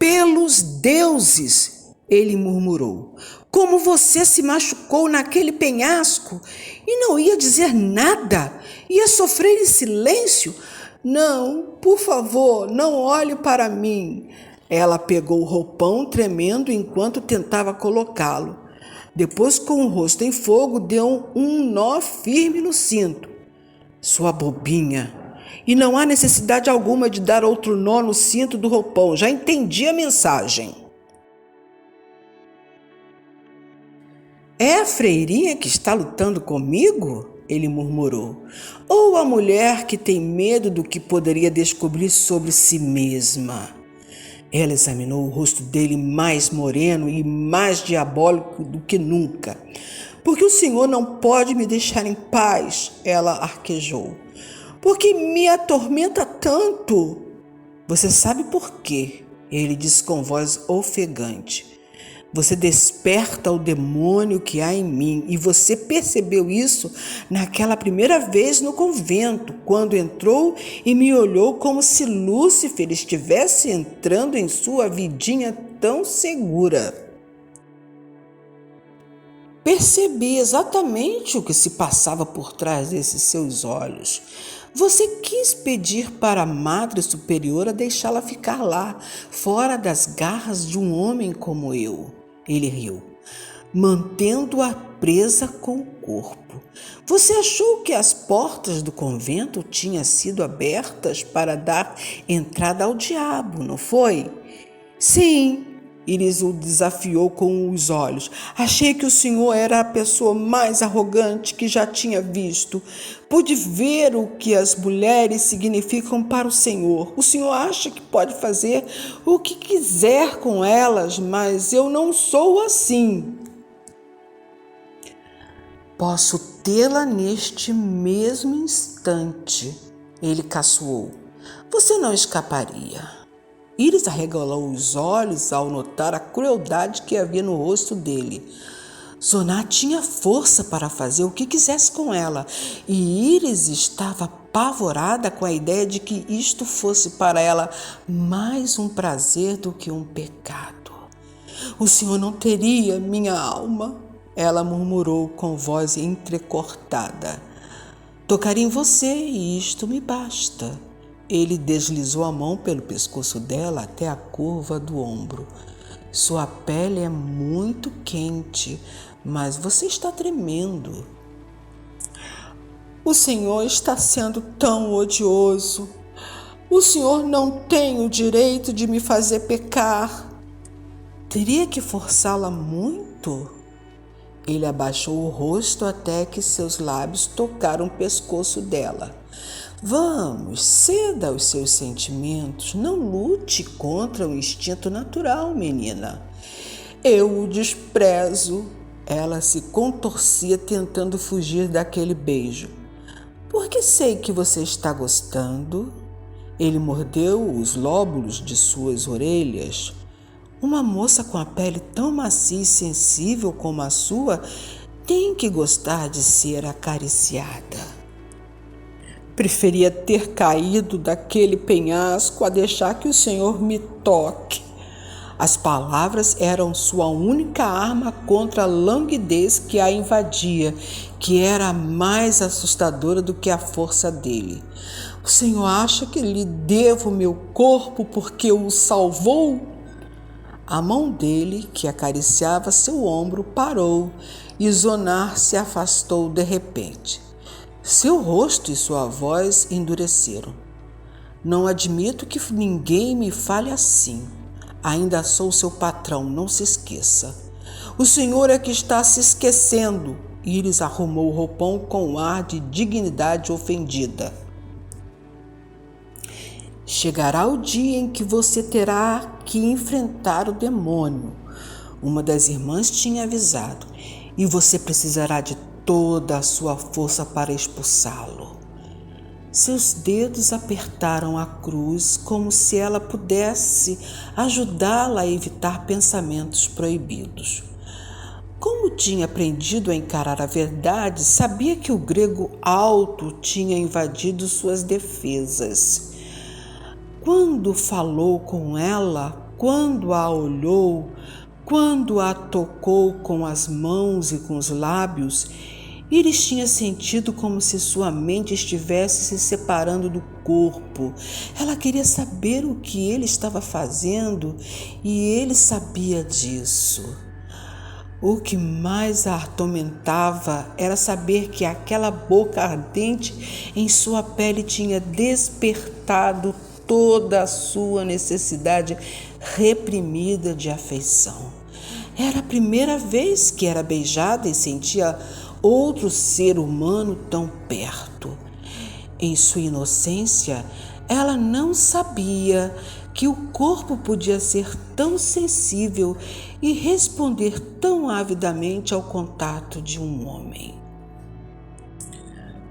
Pelos deuses, ele murmurou, como você se machucou naquele penhasco e não ia dizer nada? Ia sofrer em silêncio? Não, por favor, não olhe para mim. Ela pegou o roupão tremendo enquanto tentava colocá-lo. Depois, com o rosto em fogo, deu um nó firme no cinto. Sua bobinha! E não há necessidade alguma de dar outro nó no cinto do roupão. Já entendi a mensagem. É a freirinha que está lutando comigo? Ele murmurou. Ou a mulher que tem medo do que poderia descobrir sobre si mesma? Ela examinou o rosto dele mais moreno e mais diabólico do que nunca. Porque o senhor não pode me deixar em paz, ela arquejou. Porque me atormenta tanto? Você sabe por quê? Ele disse com voz ofegante. Você desperta o demônio que há em mim e você percebeu isso naquela primeira vez no convento, quando entrou e me olhou como se Lúcifer estivesse entrando em sua vidinha tão segura. Percebi exatamente o que se passava por trás desses seus olhos. Você quis pedir para a Madre Superiora deixá-la ficar lá, fora das garras de um homem como eu. Ele riu, mantendo-a presa com o corpo. Você achou que as portas do convento tinham sido abertas para dar entrada ao diabo, não foi? Sim. Iris o desafiou com os olhos. Achei que o senhor era a pessoa mais arrogante que já tinha visto. Pude ver o que as mulheres significam para o senhor. O senhor acha que pode fazer o que quiser com elas, mas eu não sou assim. Posso tê-la neste mesmo instante, ele caçoou. Você não escaparia. Iris arregalou os olhos ao notar a crueldade que havia no rosto dele. Zoná tinha força para fazer o que quisesse com ela, e Iris estava apavorada com a ideia de que isto fosse para ela mais um prazer do que um pecado. O senhor não teria minha alma, ela murmurou com voz entrecortada. Tocaria em você e isto me basta. Ele deslizou a mão pelo pescoço dela até a curva do ombro. Sua pele é muito quente, mas você está tremendo. O senhor está sendo tão odioso. O senhor não tem o direito de me fazer pecar. Teria que forçá-la muito? Ele abaixou o rosto até que seus lábios tocaram o pescoço dela. Vamos, ceda aos seus sentimentos, não lute contra o instinto natural, menina. Eu o desprezo. Ela se contorcia tentando fugir daquele beijo. Porque sei que você está gostando. Ele mordeu os lóbulos de suas orelhas. Uma moça com a pele tão macia e sensível como a sua tem que gostar de ser acariciada. Preferia ter caído daquele penhasco a deixar que o senhor me toque. As palavras eram sua única arma contra a languidez que a invadia, que era mais assustadora do que a força dele. O senhor acha que lhe devo meu corpo porque o salvou? A mão dele, que acariciava seu ombro, parou e Zonar se afastou de repente. Seu rosto e sua voz endureceram. Não admito que ninguém me fale assim. Ainda sou seu patrão, não se esqueça. O senhor é que está se esquecendo. Iris arrumou o roupão com um ar de dignidade ofendida. Chegará o dia em que você terá que enfrentar o demônio. Uma das irmãs tinha avisado. E você precisará de toda a sua força para expulsá-lo. Seus dedos apertaram a cruz como se ela pudesse ajudá-la a evitar pensamentos proibidos. Como tinha aprendido a encarar a verdade, sabia que o grego alto tinha invadido suas defesas. Quando falou com ela, quando a olhou, quando a tocou com as mãos e com os lábios, Iris tinha sentido como se sua mente estivesse se separando do corpo. Ela queria saber o que ele estava fazendo e ele sabia disso. O que mais a atormentava era saber que aquela boca ardente em sua pele tinha despertado toda a sua necessidade reprimida de afeição. Era a primeira vez que era beijada e sentia outro ser humano tão perto. Em sua inocência, ela não sabia que o corpo podia ser tão sensível e responder tão avidamente ao contato de um homem.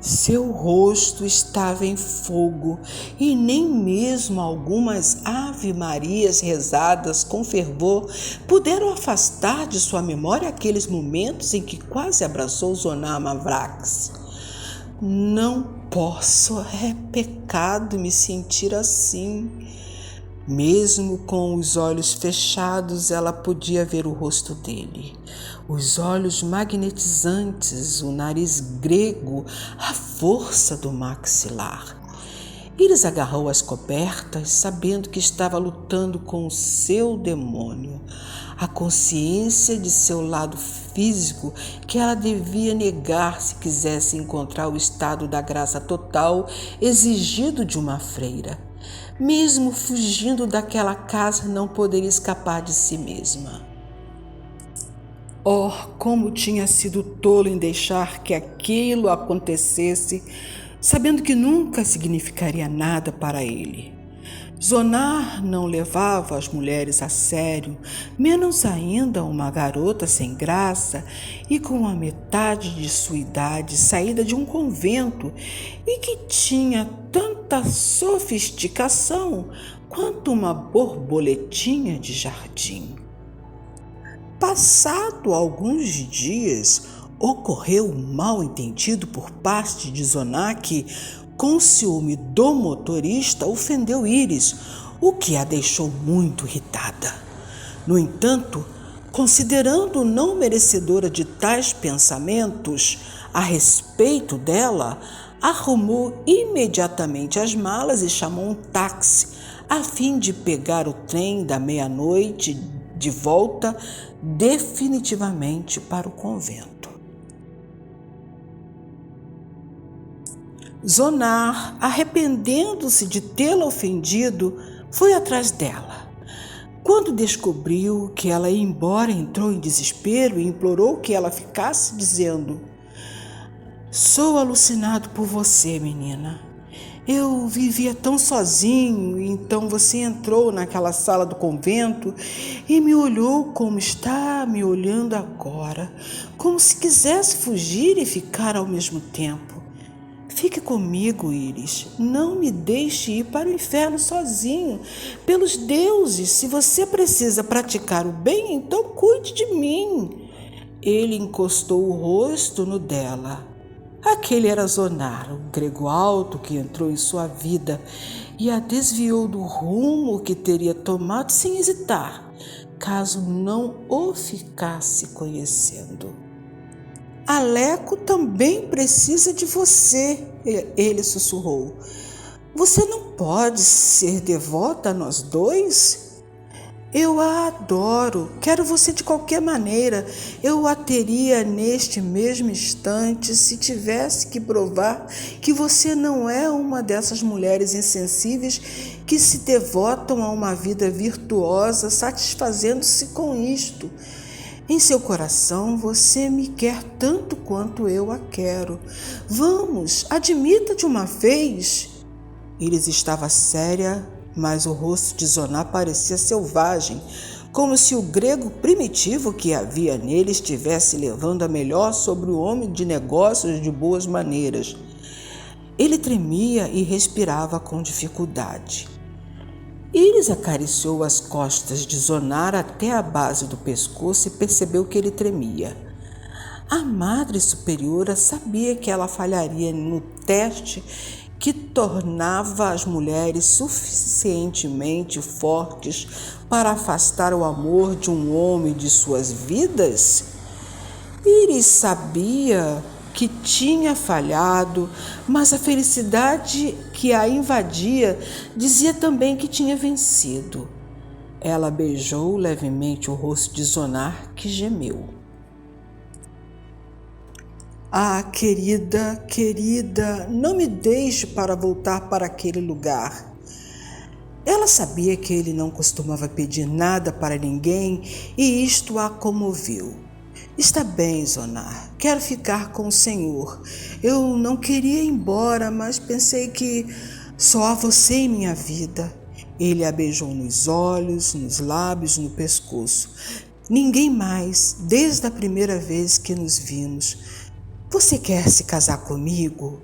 Seu rosto estava em fogo e nem mesmo algumas ave-marias rezadas com fervor puderam afastar de sua memória aqueles momentos em que quase abraçou Zonar Mavrax. Não posso, é pecado me sentir assim. Mesmo com os olhos fechados, ela podia ver o rosto dele. Os olhos magnetizantes, o nariz grego, a força do maxilar. Iris agarrou as cobertas, sabendo que estava lutando com o seu demônio. A consciência de seu lado físico que ela devia negar se quisesse encontrar o estado da graça total exigido de uma freira. Mesmo fugindo daquela casa, não poderia escapar de si mesma. Oh, como tinha sido tolo em deixar que aquilo acontecesse, sabendo que nunca significaria nada para ele. Zonar não levava as mulheres a sério, menos ainda uma garota sem graça e com a metade de sua idade, saída de um convento e que tinha tanta sofisticação quanto uma borboletinha de jardim. Passado alguns dias, ocorreu um mal-entendido por parte de Zonar que, com ciúme do motorista, ofendeu Iris, o que a deixou muito irritada. No entanto, considerando não merecedora de tais pensamentos a respeito dela, arrumou imediatamente as malas e chamou um táxi, a fim de pegar o trem da meia-noite de volta definitivamente para o convento. Zonar, arrependendo-se de tê-la ofendido, foi atrás dela. Quando descobriu que ela ia embora, entrou em desespero e implorou que ela ficasse, dizendo: "Sou alucinado por você, menina. Eu vivia tão sozinho, então você entrou naquela sala do convento e me olhou como está me olhando agora, como se quisesse fugir e ficar ao mesmo tempo. Fique comigo, Iris. Não me deixe ir para o inferno sozinho. Pelos deuses, se você precisa praticar o bem, então cuide de mim." Ele encostou o rosto no dela. Aquele era Zonar, o grego alto que entrou em sua vida e a desviou do rumo que teria tomado sem hesitar, caso não o ficasse conhecendo. "Aleco também precisa de você", ele sussurrou. "Você não pode ser devota a nós dois?" "Eu a adoro, quero você de qualquer maneira. Eu a teria neste mesmo instante se tivesse que provar que você não é uma dessas mulheres insensíveis que se devotam a uma vida virtuosa, satisfazendo-se com isto. Em seu coração você me quer tanto quanto eu a quero. Vamos, admita de uma vez." Iris estava séria, mas o rosto de Zonar parecia selvagem, como se o grego primitivo que havia nele estivesse levando a melhor sobre o homem de negócios de boas maneiras. Ele tremia e respirava com dificuldade. Iris acariciou as costas de Zonar até a base do pescoço e percebeu que ele tremia. A Madre Superiora sabia que ela falharia no teste que tornava as mulheres suficientemente fortes para afastar o amor de um homem de suas vidas? Iris sabia que tinha falhado, mas a felicidade que a invadia dizia também que tinha vencido. Ela beijou levemente o rosto de Zonar, que gemeu. Ah, querida, querida, não me deixe para voltar para aquele lugar. Ela sabia que ele não costumava pedir nada para ninguém e isto a comoveu. Está bem, Zonar, quero ficar com o Senhor. Eu não queria ir embora, mas pensei que só há você em minha vida. Ele a beijou nos olhos, nos lábios, no pescoço. Ninguém mais, desde a primeira vez que nos vimos. Você quer se casar comigo?